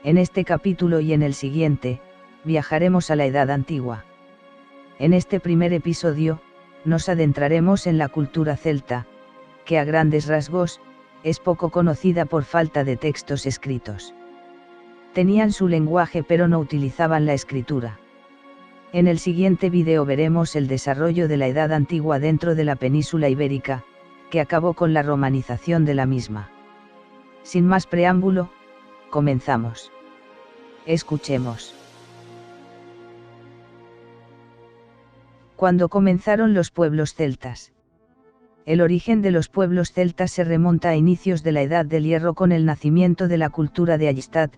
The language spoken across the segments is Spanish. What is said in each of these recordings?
En este capítulo y en el siguiente, viajaremos a la Edad Antigua. En este primer episodio, nos adentraremos en la cultura celta, que a grandes rasgos, es poco conocida por falta de textos escritos. Tenían su lenguaje pero no utilizaban la escritura. En el siguiente video veremos el desarrollo de la Edad Antigua dentro de la península ibérica, que acabó con la romanización de la misma. Sin más preámbulo, comenzamos. Escuchemos. ¿Cuándo comenzaron los pueblos celtas? El origen de los pueblos celtas se remonta a inicios de la Edad del Hierro con el nacimiento de la cultura de Ayestad,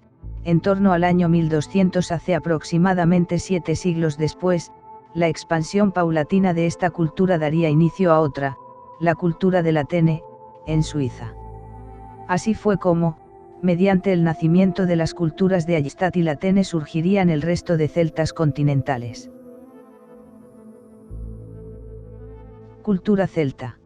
en torno al año 1200 hace aproximadamente 7 siglos después. La expansión paulatina de esta cultura daría inicio a otra, la cultura del Atene, en Suiza. Así fue como, mediante el nacimiento de las culturas de Ayestad y Latene surgirían el resto de celtas continentales. Cultura celta.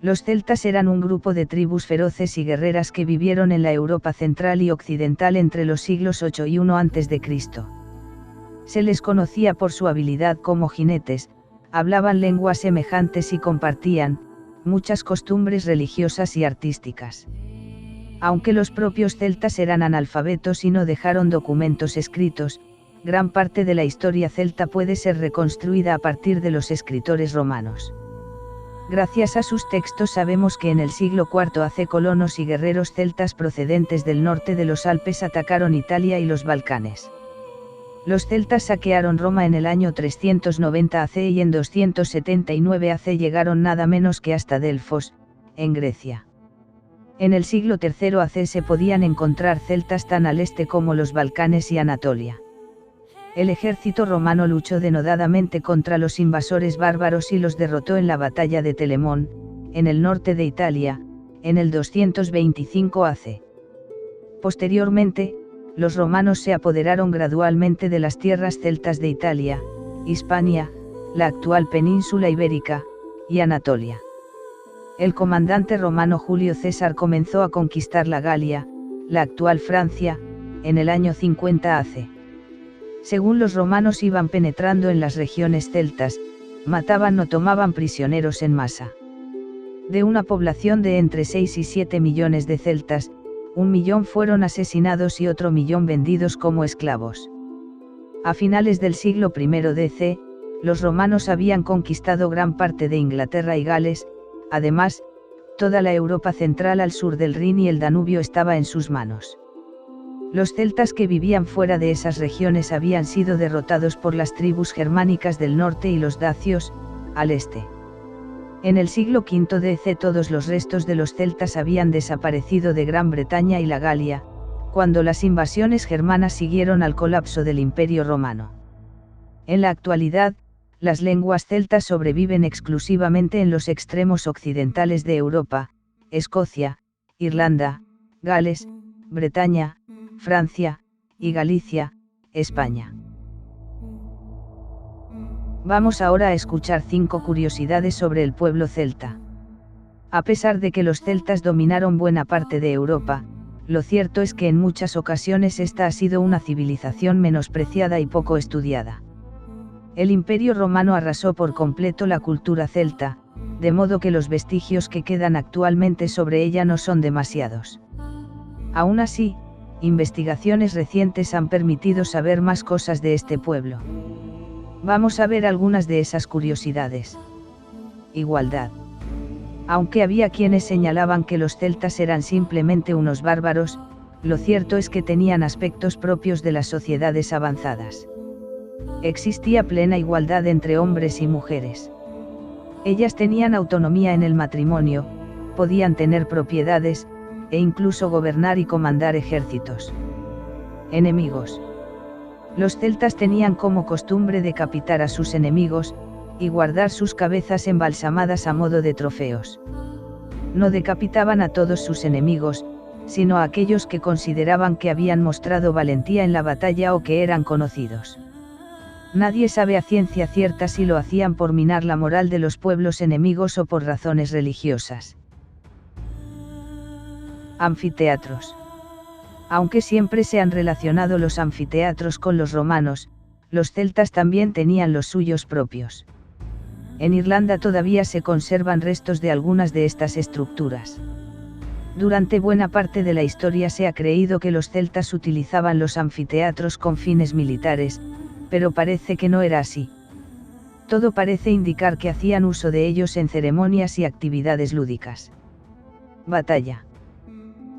Los celtas eran un grupo de tribus feroces y guerreras que vivieron en la Europa central y occidental entre los siglos 8 y 1 a.C. Se les conocía por su habilidad como jinetes, hablaban lenguas semejantes y compartían muchas costumbres religiosas y artísticas. Aunque los propios celtas eran analfabetos y no dejaron documentos escritos, gran parte de la historia celta puede ser reconstruida a partir de los escritores romanos. Gracias a sus textos sabemos que en el siglo IV a.C. colonos y guerreros celtas procedentes del norte de los Alpes atacaron Italia y los Balcanes. Los celtas saquearon Roma en el año 390 a.C. y en 279 a.C. llegaron nada menos que hasta Delfos, en Grecia. En el siglo III a.C. se podían encontrar celtas tan al este como los Balcanes y Anatolia. El ejército romano luchó denodadamente contra los invasores bárbaros y los derrotó en la batalla de Telemón, en el norte de Italia, en el 225 a.C. Posteriormente, los romanos se apoderaron gradualmente de las tierras celtas de Italia, Hispania, la actual península ibérica, y Anatolia. El comandante romano Julio César comenzó a conquistar la Galia, la actual Francia, en el año 50 a.C. Según los romanos iban penetrando en las regiones celtas, mataban o tomaban prisioneros en masa. De una población de entre 6 y 7 millones de celtas, 1 millón fueron asesinados y otro millón vendidos como esclavos. A finales del siglo I d.C., los romanos habían conquistado gran parte de Inglaterra y Gales, además, toda la Europa central al sur del Rin y el Danubio estaba en sus manos. Los celtas que vivían fuera de esas regiones habían sido derrotados por las tribus germánicas del norte y los dacios, al este. En el siglo V d.C. todos los restos de los celtas habían desaparecido de Gran Bretaña y la Galia, cuando las invasiones germanas siguieron al colapso del Imperio Romano. En la actualidad, las lenguas celtas sobreviven exclusivamente en los extremos occidentales de Europa, Escocia, Irlanda, Gales, Bretaña, Francia, y Galicia, España. Vamos ahora a escuchar 5 curiosidades sobre el pueblo celta. A pesar de que los celtas dominaron buena parte de Europa, lo cierto es que en muchas ocasiones esta ha sido una civilización menospreciada y poco estudiada. El Imperio Romano arrasó por completo la cultura celta, de modo que los vestigios que quedan actualmente sobre ella no son demasiados. Aún así, investigaciones recientes han permitido saber más cosas de este pueblo. Vamos a ver algunas de esas curiosidades. Igualdad. Aunque había quienes señalaban que los celtas eran simplemente unos bárbaros, lo cierto es que tenían aspectos propios de las sociedades avanzadas. Existía plena igualdad entre hombres y mujeres. Ellas tenían autonomía en el matrimonio, podían tener propiedades, e incluso gobernar y comandar ejércitos. Enemigos. Los celtas tenían como costumbre decapitar a sus enemigos, y guardar sus cabezas embalsamadas a modo de trofeos. No decapitaban a todos sus enemigos, sino a aquellos que consideraban que habían mostrado valentía en la batalla o que eran conocidos. Nadie sabe a ciencia cierta si lo hacían por minar la moral de los pueblos enemigos o por razones religiosas. Anfiteatros. Aunque siempre se han relacionado los anfiteatros con los romanos, los celtas también tenían los suyos propios. En Irlanda todavía se conservan restos de algunas de estas estructuras. Durante buena parte de la historia se ha creído que los celtas utilizaban los anfiteatros con fines militares, pero parece que no era así. Todo parece indicar que hacían uso de ellos en ceremonias y actividades lúdicas. Batalla.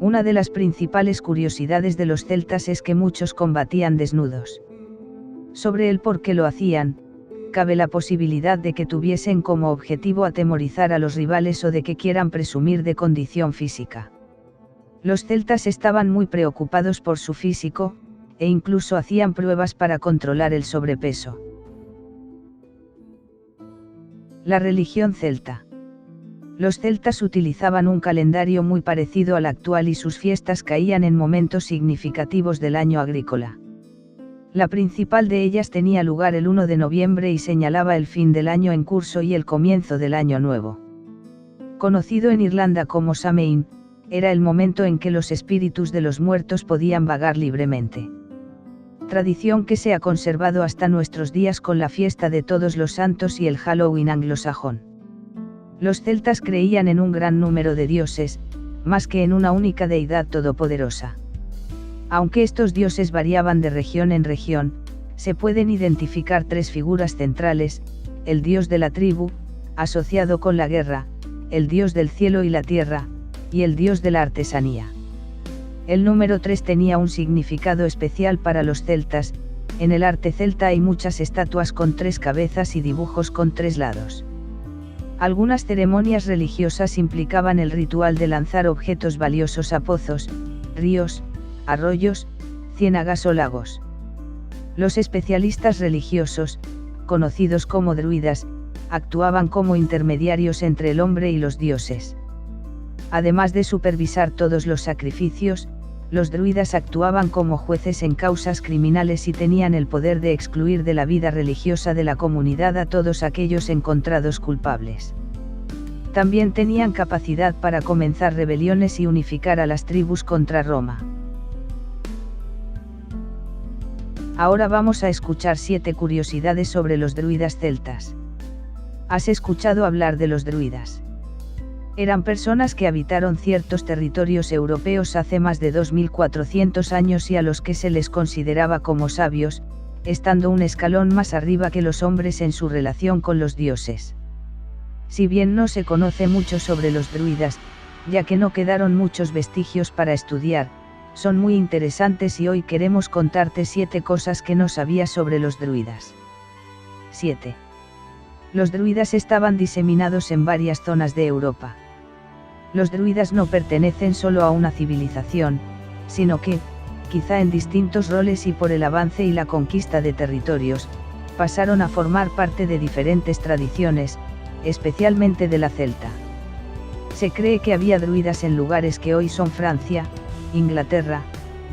Una de las principales curiosidades de los celtas es que muchos combatían desnudos. Sobre el por qué lo hacían, cabe la posibilidad de que tuviesen como objetivo atemorizar a los rivales o de que quieran presumir de condición física. Los celtas estaban muy preocupados por su físico, e incluso hacían pruebas para controlar el sobrepeso. La religión celta. Los celtas utilizaban un calendario muy parecido al actual y sus fiestas caían en momentos significativos del año agrícola. La principal de ellas tenía lugar el 1 de noviembre y señalaba el fin del año en curso y el comienzo del año nuevo. Conocido en Irlanda como Samhain, era el momento en que los espíritus de los muertos podían vagar libremente. Tradición que se ha conservado hasta nuestros días con la fiesta de Todos los Santos y el Halloween anglosajón. Los celtas creían en un gran número de dioses, más que en una única deidad todopoderosa. Aunque estos dioses variaban de región en región, se pueden identificar tres figuras centrales: el dios de la tribu, asociado con la guerra, el dios del cielo y la tierra, y el dios de la artesanía. El número 3 tenía un significado especial para los celtas. En el arte celta hay muchas estatuas con 3 cabezas y dibujos con 3 lados. Algunas ceremonias religiosas implicaban el ritual de lanzar objetos valiosos a pozos, ríos, arroyos, ciénagas o lagos. Los especialistas religiosos, conocidos como druidas, actuaban como intermediarios entre el hombre y los dioses. Además de supervisar todos los sacrificios, los druidas actuaban como jueces en causas criminales y tenían el poder de excluir de la vida religiosa de la comunidad a todos aquellos encontrados culpables. También tenían capacidad para comenzar rebeliones y unificar a las tribus contra Roma. Ahora vamos a escuchar 7 curiosidades sobre los druidas celtas. ¿Has escuchado hablar de los druidas? Eran personas que habitaron ciertos territorios europeos hace más de 2400 años y a los que se les consideraba como sabios, estando un escalón más arriba que los hombres en su relación con los dioses. Si bien no se conoce mucho sobre los druidas, ya que no quedaron muchos vestigios para estudiar, son muy interesantes y hoy queremos contarte 7 cosas que no sabías sobre los druidas. 7. Los druidas estaban diseminados en varias zonas de Europa. Los druidas no pertenecen solo a una civilización, sino que, quizá en distintos roles y por el avance y la conquista de territorios, pasaron a formar parte de diferentes tradiciones, especialmente de la celta. Se cree que había druidas en lugares que hoy son Francia, Inglaterra,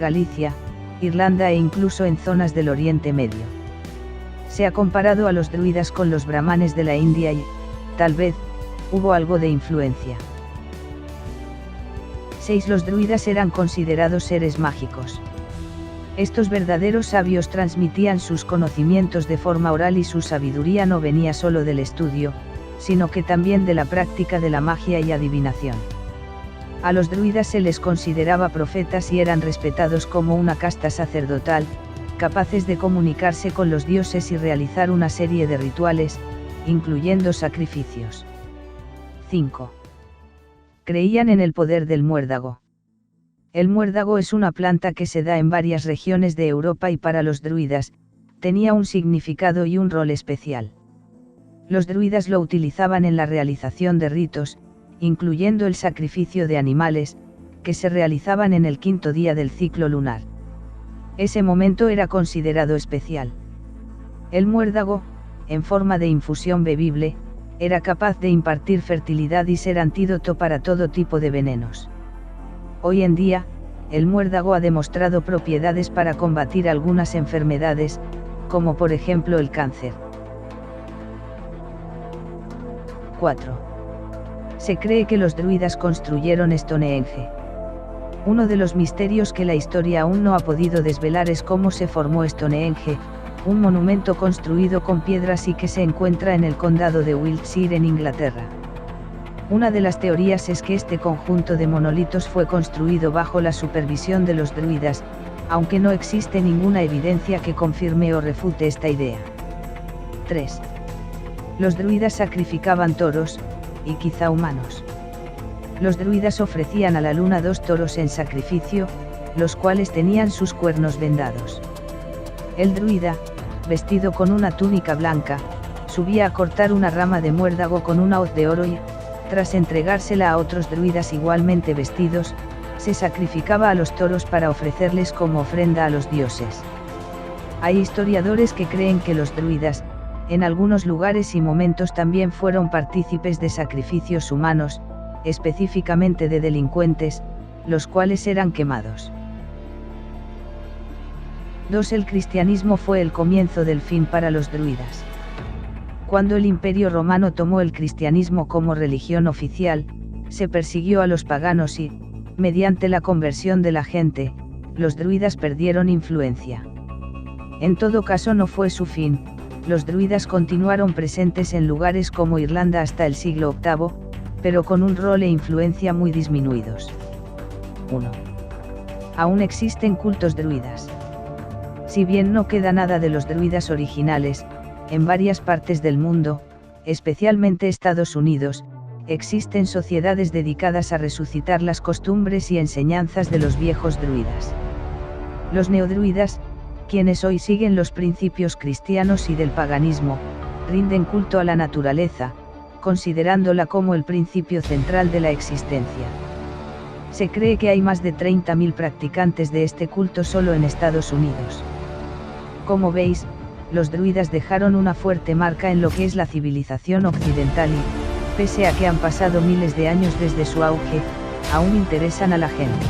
Galicia, Irlanda e incluso en zonas del Oriente Medio. Se ha comparado a los druidas con los brahmanes de la India y, tal vez, hubo algo de influencia. 6. Los druidas eran considerados seres mágicos. Estos verdaderos sabios transmitían sus conocimientos de forma oral y su sabiduría no venía solo del estudio, sino que también de la práctica de la magia y adivinación. A los druidas se les consideraba profetas y eran respetados como una casta sacerdotal, capaces de comunicarse con los dioses y realizar una serie de rituales, incluyendo sacrificios. 5. Creían en el poder del muérdago. El muérdago es una planta que se da en varias regiones de Europa y para los druidas, tenía un significado y un rol especial. Los druidas lo utilizaban en la realización de ritos, incluyendo el sacrificio de animales, que se realizaban en el 5.º día del ciclo lunar. Ese momento era considerado especial. El muérdago, en forma de infusión bebible, era capaz de impartir fertilidad y ser antídoto para todo tipo de venenos. Hoy en día, el muérdago ha demostrado propiedades para combatir algunas enfermedades, como por ejemplo el cáncer. 4. Se cree que los druidas construyeron Stonehenge. Uno de los misterios que la historia aún no ha podido desvelar es cómo se formó Stonehenge, un monumento construido con piedras y que se encuentra en el condado de Wiltshire en Inglaterra. Una de las teorías es que este conjunto de monolitos fue construido bajo la supervisión de los druidas, aunque no existe ninguna evidencia que confirme o refute esta idea. 3. Los druidas sacrificaban toros, y quizá humanos. Los druidas ofrecían a la luna 2 toros en sacrificio, los cuales tenían sus cuernos vendados. El druida, vestido con una túnica blanca, subía a cortar una rama de muérdago con una hoz de oro y, tras entregársela a otros druidas igualmente vestidos, se sacrificaba a los toros para ofrecerles como ofrenda a los dioses. Hay historiadores que creen que los druidas, en algunos lugares y momentos también fueron partícipes de sacrificios humanos, específicamente de delincuentes, los cuales eran quemados. 2. El cristianismo fue el comienzo del fin para los druidas. Cuando el Imperio Romano tomó el cristianismo como religión oficial, se persiguió a los paganos y, mediante la conversión de la gente, los druidas perdieron influencia. En todo caso no fue su fin, los druidas continuaron presentes en lugares como Irlanda hasta el siglo VIII, pero con un rol e influencia muy disminuidos. 1. Aún existen cultos druidas. Si bien no queda nada de los druidas originales, en varias partes del mundo, especialmente Estados Unidos, existen sociedades dedicadas a resucitar las costumbres y enseñanzas de los viejos druidas. Los neodruidas, quienes hoy siguen los principios cristianos y del paganismo, rinden culto a la naturaleza, considerándola como el principio central de la existencia. Se cree que hay más de 30.000 practicantes de este culto solo en Estados Unidos. Como veis, los druidas dejaron una fuerte marca en lo que es la civilización occidental y, pese a que han pasado miles de años desde su auge, aún interesan a la gente.